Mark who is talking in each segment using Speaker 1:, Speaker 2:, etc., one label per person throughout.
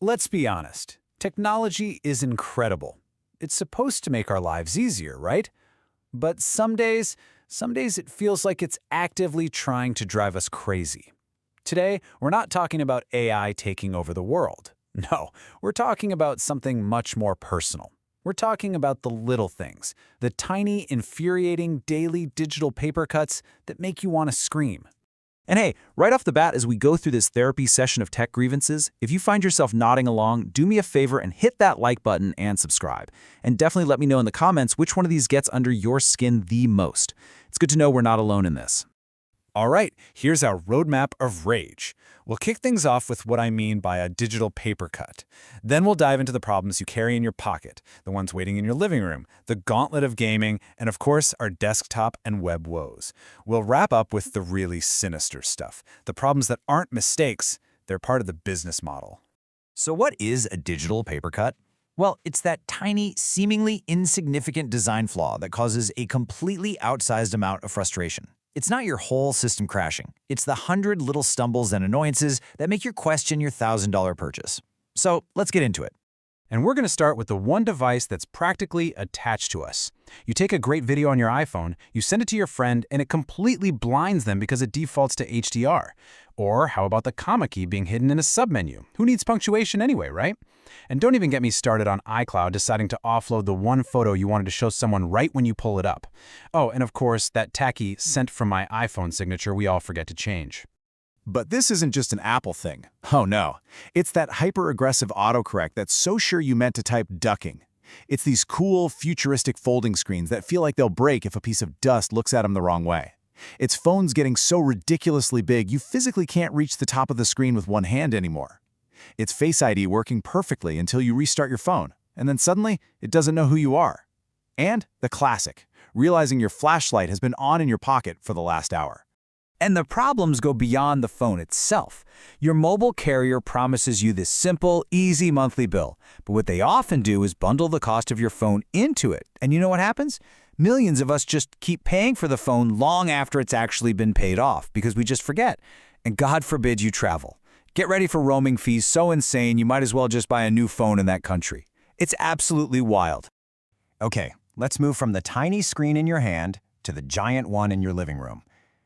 Speaker 1: Let's be honest. Technology is incredible. It's supposed to make our lives easier, right? But some days it feels like it's actively trying to drive us crazy. Today, we're not talking about AI taking over the world. No, we're talking about something much more personal. We're talking about the little things, the tiny, infuriating daily digital paper cuts that make you want to scream.
Speaker 2: And hey, right off the bat, as we go through this therapy session of tech grievances, if you find yourself nodding along, do me a favor and hit that like button and subscribe. And definitely let me know in the comments which one of these gets under your skin the most. It's good to know we're not alone in this.
Speaker 1: All right, here's our roadmap of rage. We'll kick things off with what I mean by a digital paper cut. Then we'll dive into the problems you carry in your pocket, the ones waiting in your living room, the gauntlet of gaming, and of course, our desktop and web woes. We'll wrap up with the really sinister stuff, the problems that aren't mistakes, they're part of the business model.
Speaker 2: So what is a digital paper cut? Well, it's that tiny, seemingly insignificant design flaw that causes a completely outsized amount of frustration. It's not your whole system crashing. It's the 100 little stumbles and annoyances that make you question your $1,000 purchase. So let's get into it.
Speaker 1: And we're going to start with the one device that's practically attached to us. You take a great video on your iPhone, you send it to your friend, and it completely blinds them because it defaults to HDR. Or how about the comma key being hidden in a submenu? Who needs punctuation anyway, right? And don't even get me started on iCloud deciding to offload the one photo you wanted to show someone right when you pull it up. Oh, and of course, that tacky "sent from my iPhone" signature we all forget to change.
Speaker 3: But this isn't just an Apple thing. Oh no. It's that hyper-aggressive autocorrect that's so sure you meant to type ducking. It's these cool, futuristic folding screens that feel like they'll break if a piece of dust looks at them the wrong way. It's phones getting so ridiculously big you physically can't reach the top of the screen with one hand anymore. It's Face ID working perfectly until you restart your phone, and then suddenly, it doesn't know who you are. And the classic, realizing your flashlight has been on in your pocket for the last hour.
Speaker 2: And the problems go beyond the phone itself. Your mobile carrier promises you this simple, easy monthly bill, but what they often do is bundle the cost of your phone into it. And you know what happens? Millions of us just keep paying for the phone long after it's actually been paid off because we just forget. And God forbid you travel. Get ready for roaming fees so insane you might as well just buy a new phone in that country. It's absolutely wild.
Speaker 4: Okay, let's move from the tiny screen in your hand to the giant one in your living room.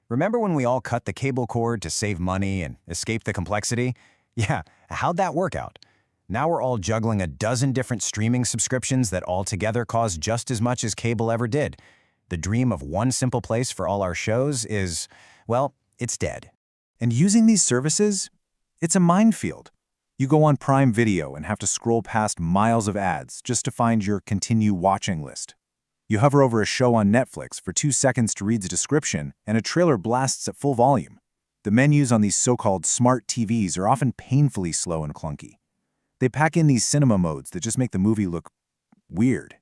Speaker 4: Remember when we all cut the cable cord to save money and escape the complexity? Yeah, how'd that work out? Now we're all juggling a dozen different streaming subscriptions that all together cost just as much as cable ever did. The dream of one simple place for all our shows is, well, it's dead.
Speaker 3: And using these services, it's a minefield. You go on Prime Video and have to scroll past miles of ads just to find your continue watching list. You hover over a show on Netflix for 2 seconds to read the description, and a trailer blasts at full volume. The menus on these so-called smart TVs are often painfully slow and clunky. They pack in these cinema modes that just make the movie look weird.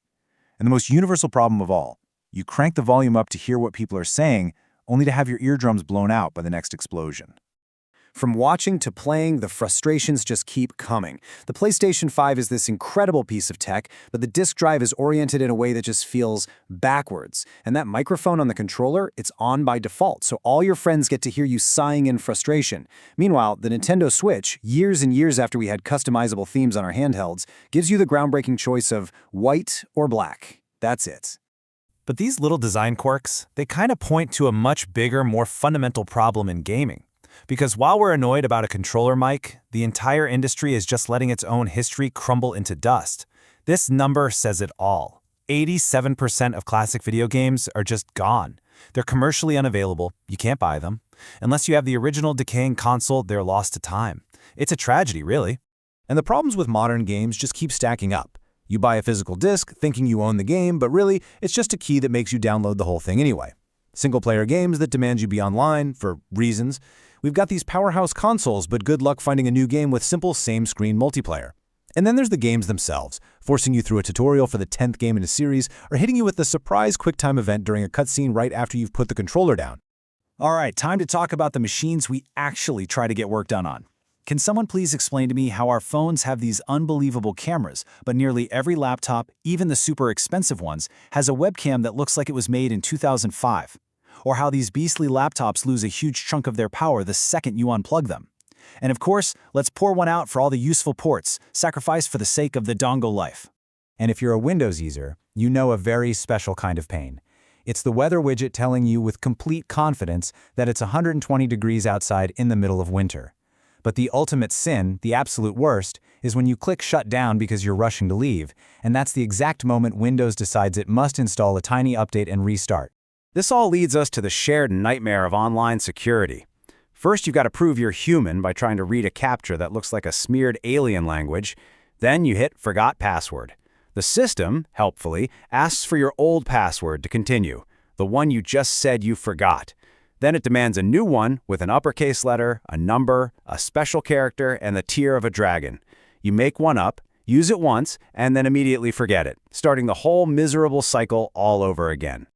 Speaker 3: And the most universal problem of all, you crank the volume up to hear what people are saying, only to have your eardrums blown out by the next explosion.
Speaker 5: From watching to playing, the frustrations just keep coming. The PlayStation 5 is this incredible piece of tech, but the disk drive is oriented in a way that just feels backwards. And that microphone on the controller, it's on by default, so all your friends get to hear you sighing in frustration. Meanwhile, the Nintendo Switch, years and years after we had customizable themes on our handhelds, gives you the groundbreaking choice of white or black. That's it.
Speaker 2: But these little design quirks, they kind of point to a much bigger, more fundamental problem in gaming. Because while we're annoyed about a controller mic, the entire industry is just letting its own history crumble into dust. This number says it all. 87% of classic video games are just gone. They're commercially unavailable, you can't buy them. Unless you have the original decaying console, they're lost to time. It's a tragedy, really.
Speaker 3: And the problems with modern games just keep stacking up. You buy a physical disc thinking you own the game, but really, it's just a key that makes you download the whole thing anyway. Single-player games that demand you be online, for reasons. We've got these powerhouse consoles, but good luck finding a new game with simple same-screen multiplayer. And then there's the games themselves, forcing you through a tutorial for the 10th game in a series, or hitting you with the surprise QuickTime event during a cutscene right after you've put the controller down.
Speaker 2: All right, time to talk about the machines we actually try to get work done on. Can someone please explain to me how our phones have these unbelievable cameras, but nearly every laptop, even the super expensive ones, has a webcam that looks like it was made in 2005? Or how these beastly laptops lose a huge chunk of their power the second you unplug them?
Speaker 1: And of course, let's pour one out for all the useful ports, sacrificed for the sake of the dongle life. And if you're a Windows user, you know a very special kind of pain. It's the weather widget telling you with complete confidence that it's 120 degrees outside in the middle of winter. But the ultimate sin, the absolute worst, is when you click shut down because you're rushing to leave, and that's the exact moment Windows decides it must install a tiny update and restart. This all leads us to the shared nightmare of online security. First, you've got to prove you're human by trying to read a captcha that looks like a smeared alien language. Then you hit Forgot Password. The system, helpfully, asks for your old password to continue, the one you just said you forgot. Then it demands a new one with an uppercase letter, a number, a special character, and the tear of a dragon. You make one up, use it once, and then immediately forget it, starting the whole miserable cycle all over again.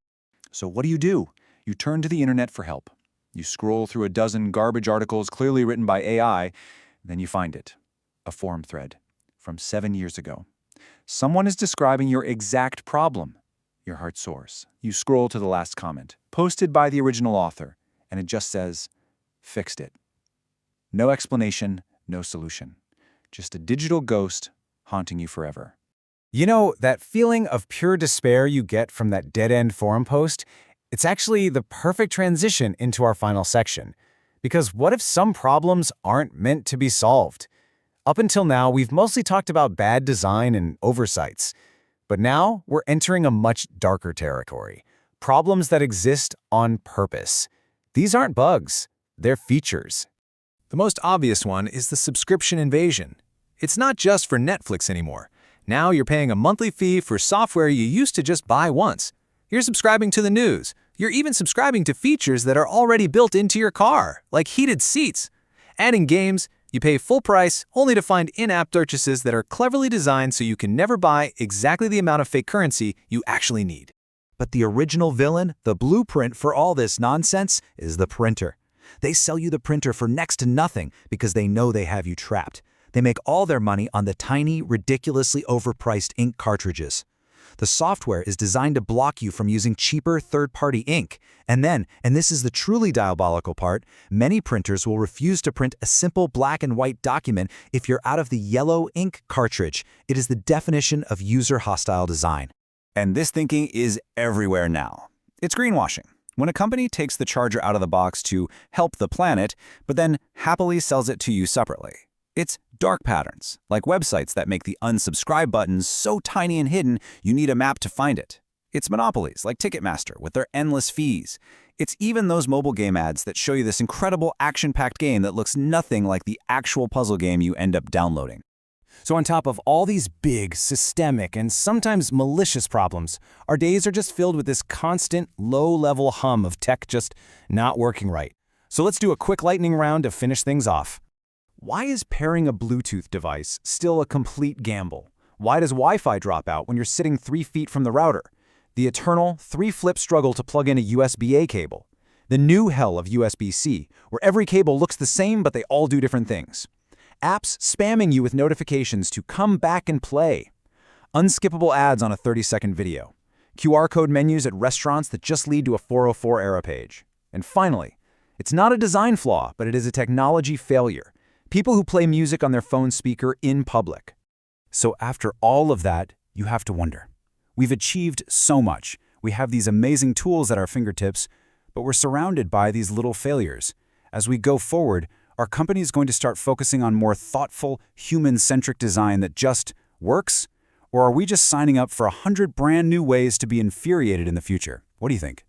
Speaker 3: So what do? You turn to the internet for help. You scroll through a dozen garbage articles clearly written by AI, then you find it. A forum thread from 7 years ago. Someone is describing your exact problem. Your heart soars. You scroll to the last comment, posted by the original author, and it just says, "Fixed it." No explanation, no solution. Just a digital ghost haunting you forever.
Speaker 1: You know, that feeling of pure despair you get from that dead-end forum post, it's actually the perfect transition into our final section. Because what if some problems aren't meant to be solved? Up until now, we've mostly talked about bad design and oversights. But now, we're entering a much darker territory. Problems that exist on purpose. These aren't bugs, they're features.
Speaker 2: The most obvious one is the subscription invasion. It's not just for Netflix anymore. Now you're paying a monthly fee for software you used to just buy once. You're subscribing to the news. You're even subscribing to features that are already built into your car, like heated seats. Adding games, you pay full price only to find in-app purchases that are cleverly designed so you can never buy exactly the amount of fake currency you actually need. But the original villain, the blueprint for all this nonsense, is the printer. They sell you the printer for next to nothing because they know they have you trapped. They make all their money on the tiny, ridiculously overpriced ink cartridges. The software is designed to block you from using cheaper third-party ink. And then, and this is the truly diabolical part, many printers will refuse to print a simple black and white document if you're out of the yellow ink cartridge. It is the definition of user-hostile design.
Speaker 1: And this thinking is everywhere now. It's greenwashing. When a company takes the charger out of the box to help the planet, but then happily sells it to you separately. It's dark patterns, like websites that make the unsubscribe buttons so tiny and hidden you need a map to find it. It's monopolies, like Ticketmaster, with their endless fees. It's even those mobile game ads that show you this incredible action-packed game that looks nothing like the actual puzzle game you end up downloading. So on top of all these big, systemic, and sometimes malicious problems, our days are just filled with this constant, low-level hum of tech just not working right. So let's do a quick lightning round to finish things off. Why is pairing a Bluetooth device still a complete gamble? Why does Wi-Fi drop out when you're sitting 3 feet from the router? The eternal 3-flip struggle to plug in a USB-A cable. The new hell of USB-C, where every cable looks the same but they all do different things. Apps spamming you with notifications to come back and play. Unskippable ads on a 30-second video. QR code menus at restaurants that just lead to a 404 error page. And finally, it's not a design flaw, but it is a technology failure. People who play music on their phone speaker in public. So after all of that, you have to wonder. We've achieved so much. We have these amazing tools at our fingertips, but we're surrounded by these little failures. As we go forward, are companies going to start focusing on more thoughtful, human-centric design that just works? Or are we just signing up for 100 brand new ways to be infuriated in the future? What do you think?